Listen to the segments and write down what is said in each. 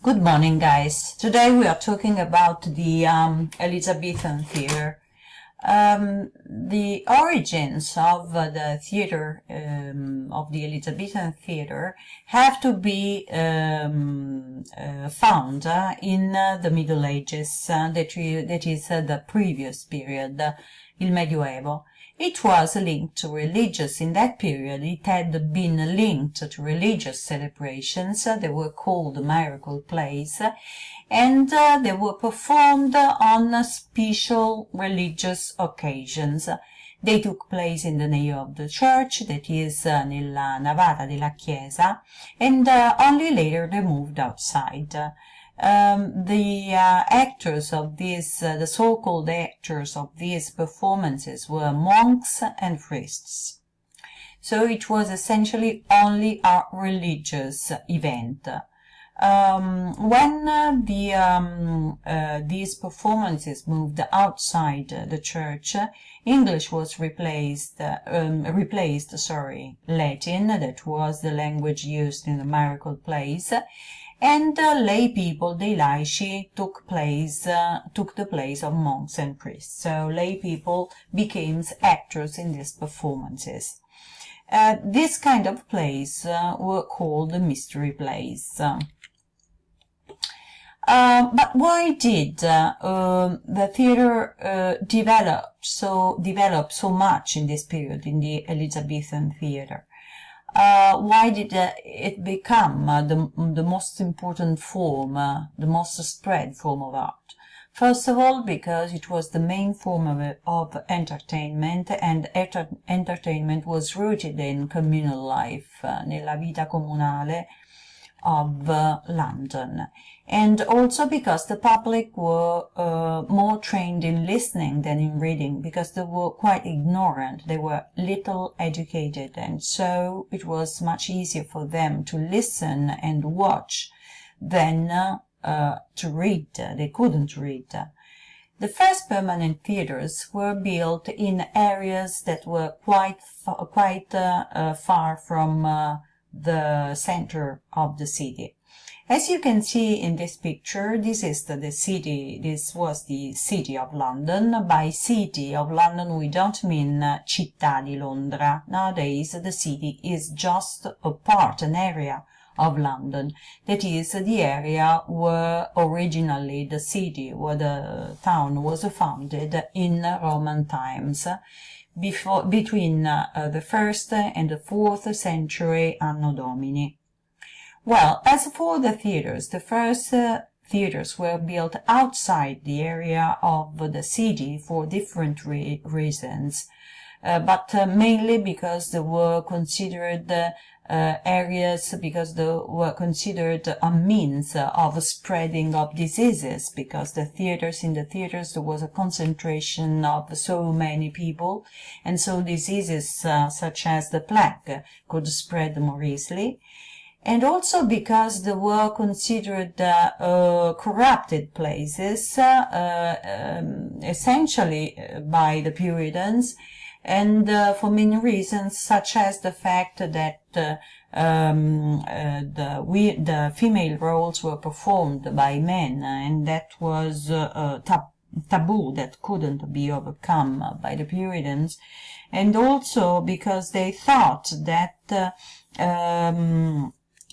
Good morning, guys. Today we are talking about the Elizabethan theatre. The origins of the theatre, of the Elizabethan theatre, have to be found in the Middle Ages, that is the previous period, il Medioevo. It was linked to religious. In that period, it had been linked to religious celebrations. They were called miracle plays, and they were performed on special religious occasions. They took place in the nave of the church, that is, nella navata della chiesa, and only later they moved outside. The actors of these, the so-called actors of these performances were monks and priests. So it was essentially only a religious event. When these performances moved outside the church, English was replaced, Latin, that was the language used in the miracle plays, and lay people, dei laici, took the place of monks and priests. So lay people became actors in these performances. This kind of plays were called mystery plays. But why did the theatre develop so much in this period, in the Elizabethan theatre? Why did it become the most important form, the most spread form of art? First of all, because it was the main form of entertainment, and entertainment was rooted in communal life, nella vita comunale of London. And also because the public were more trained in listening than in reading, because they were quite ignorant, they were little educated, and so it was much easier for them to listen and watch than to read. They couldn't read. The first permanent theatres were built in areas that were quite far from the center of the city. As you can see in this picture, this was the city of London. By city of London, we don't mean città di Londra. Nowadays, the city is just a part, an area of London. That is the area where originally the city, where the town was founded in Roman times, between the 1st and the 4th century Anno Domini. Well, as for the theatres, the first theatres were built outside the area of the city for different reasons, but mainly because they were considered a means of spreading of diseases, because in the theatres there was a concentration of so many people, and so diseases such as the plague could spread more easily. And also because they were considered corrupted places, essentially by the Puritans, and for many reasons, such as the fact that the female roles were performed by men, and that was a taboo that couldn't be overcome by the Puritans, and also because they thought that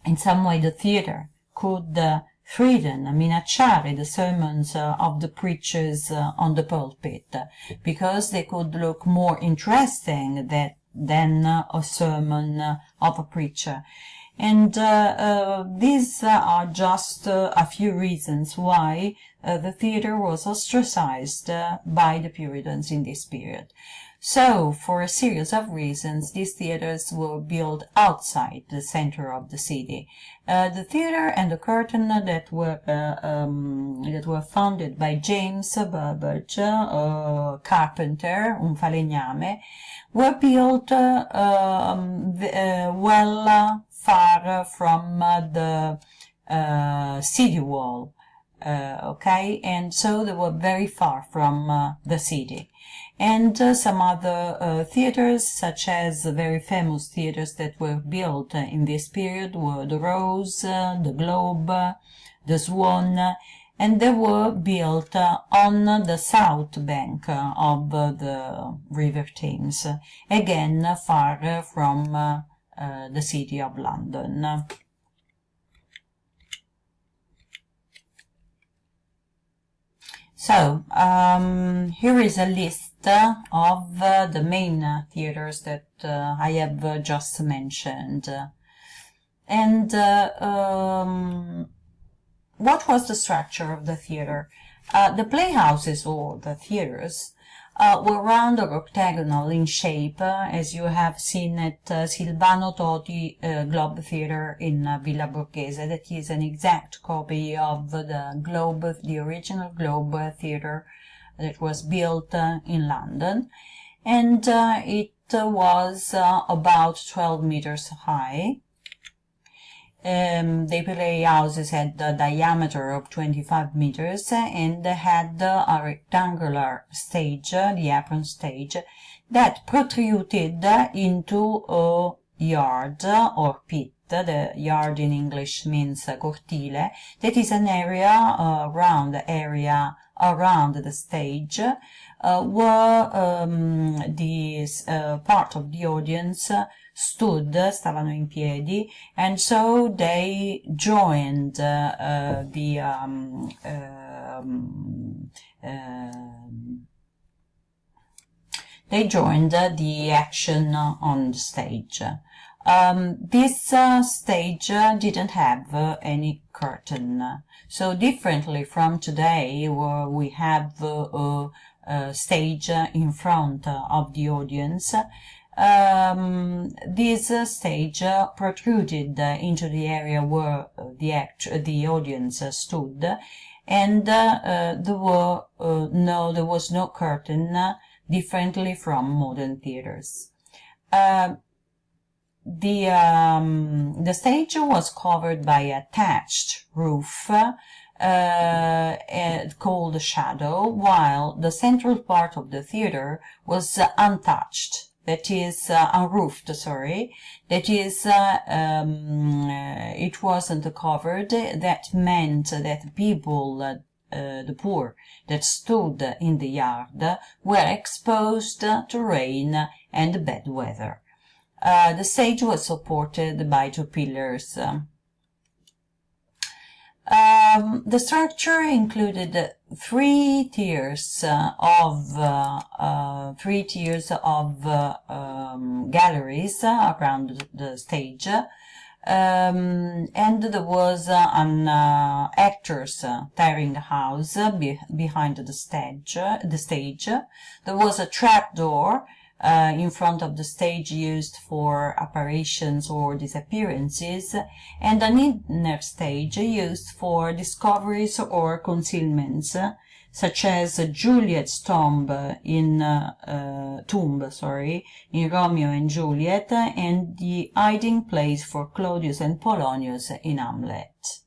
in some way the theatre could threaten, minacciare the sermons of the preachers on the pulpit, because they could look more interesting than a sermon of a preacher. And these are just a few reasons why the theatre was ostracized by the Puritans in this period. So, for a series of reasons, these theatres were built outside the center of the city. The theatre and the curtain that were founded by James Burbage, a carpenter, un falegname, were built well far from the city wall. okay, and so they were very far from the city. And some other theaters, such as very famous theaters that were built in this period, were the Rose, the Globe, the Swan, and they were built on the south bank of the River Thames, again far from the city of London. So, here is a list of the main theaters that I have just mentioned. And what was the structure of the theater? The playhouses, or the theaters, were round or octagonal in shape, as you have seen at Silvano Toti Globe Theatre in Villa Borghese. That is an exact copy of the Globe, the original Globe Theatre that was built in London, and it was about 12 meters high. The playhouses had a diameter of 25 meters and had a rectangular stage, the apron stage, that protruded into a yard or pit. The yard in English means cortile. That is an area, round area around the stage, where the part of the audience stavano in piedi, and so they joined the action on the stage. This stage didn't have any curtain, so differently from today, where we have a stage in front of the audience, this stage protruded into the area where the audience stood, and there was no curtain, differently from modern theaters. The stage was covered by a thatched roof called shadow, while the central part of the theater was untouched. That is, unroofed, sorry. That is, it wasn't covered. That meant that people, the poor, that stood in the yard were exposed to rain and bad weather. The stage was supported by 2 pillars. The structure included 3 tiers of galleries around the stage, and there was an actors tiring house behind the stage. There was a trap door in front of the stage used for apparitions or disappearances, and an inner stage used for discoveries or concealments, such as Juliet's tomb in Romeo and Juliet, and the hiding place for Claudius and Polonius in Hamlet.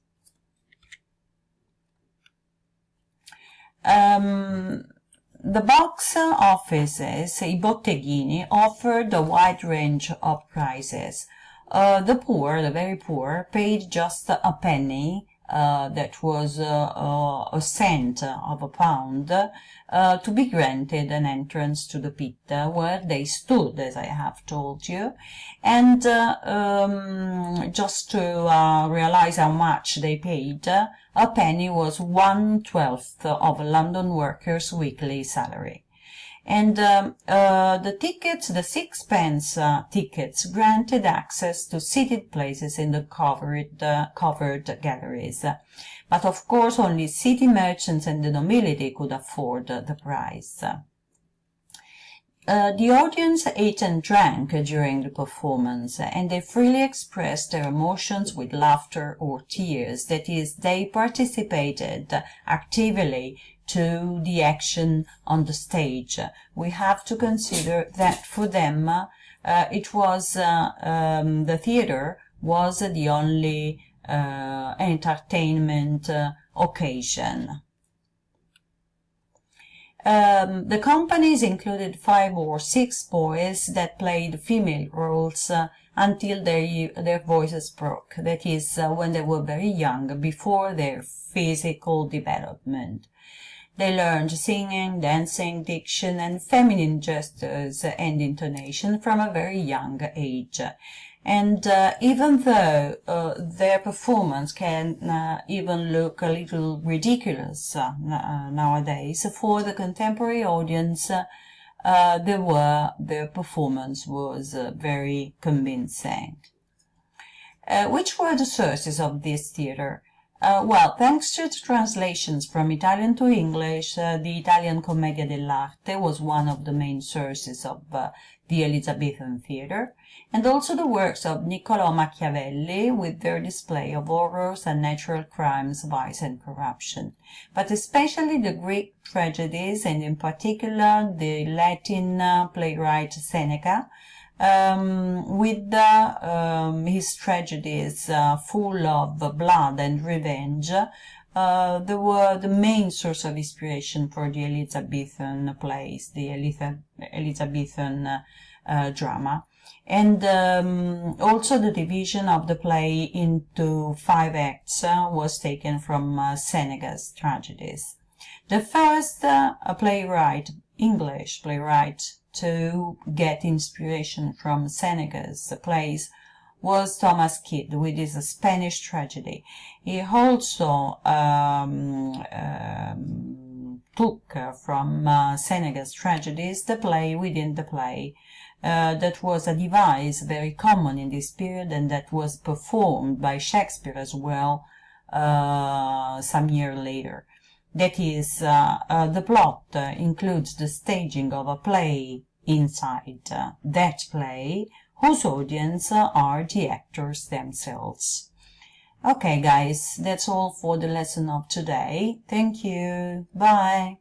The box offices, I botteghini, offered a wide range of prices. The poor, the very poor, paid just a penny, that was a cent of a pound, to be granted an entrance to the pit, where they stood, as I have told you. And just to realize how much they paid, a penny was 1/12 of a London worker's weekly salary. And the tickets, the 6-pence tickets, granted access to seated places in the covered galleries. But of course only city merchants and the nobility could afford the price. The audience ate and drank during the performance, and they freely expressed their emotions with laughter or tears. That is, they participated actively to the action on the stage. We have to consider that for them it was the theater was the only entertainment occasion. The companies included 5 or 6 boys that played female roles until their voices broke, that is, when they were very young, before their physical development. They learned singing, dancing, diction, and feminine gestures and intonation from a very young age. And even though their performance can even look a little ridiculous nowadays, for the contemporary audience, their performance was very convincing. Which were the sources of this theatre? Well, thanks to the translations from Italian to English, the Italian Commedia dell'arte was one of the main sources of the Elizabethan theatre, and also the works of Niccolò Machiavelli with their display of horrors, unnatural crimes, vice and corruption, but especially the Greek tragedies, and in particular the Latin playwright Seneca, with his tragedies full of blood and revenge. They were the main source of inspiration for the Elizabethan plays, the Elizabethan drama. And also the division of the play into 5 acts was taken from Seneca's tragedies. The first English playwright to get inspiration from Seneca's plays was Thomas Kyd with his Spanish tragedy. He also took from Seneca's tragedies the play within the play, that was a device very common in this period and that was performed by Shakespeare as well some years later. That is, the plot includes the staging of a play inside that play, whose audience are the actors themselves. Okay, guys, that's all for the lesson of today. Thank you. Bye.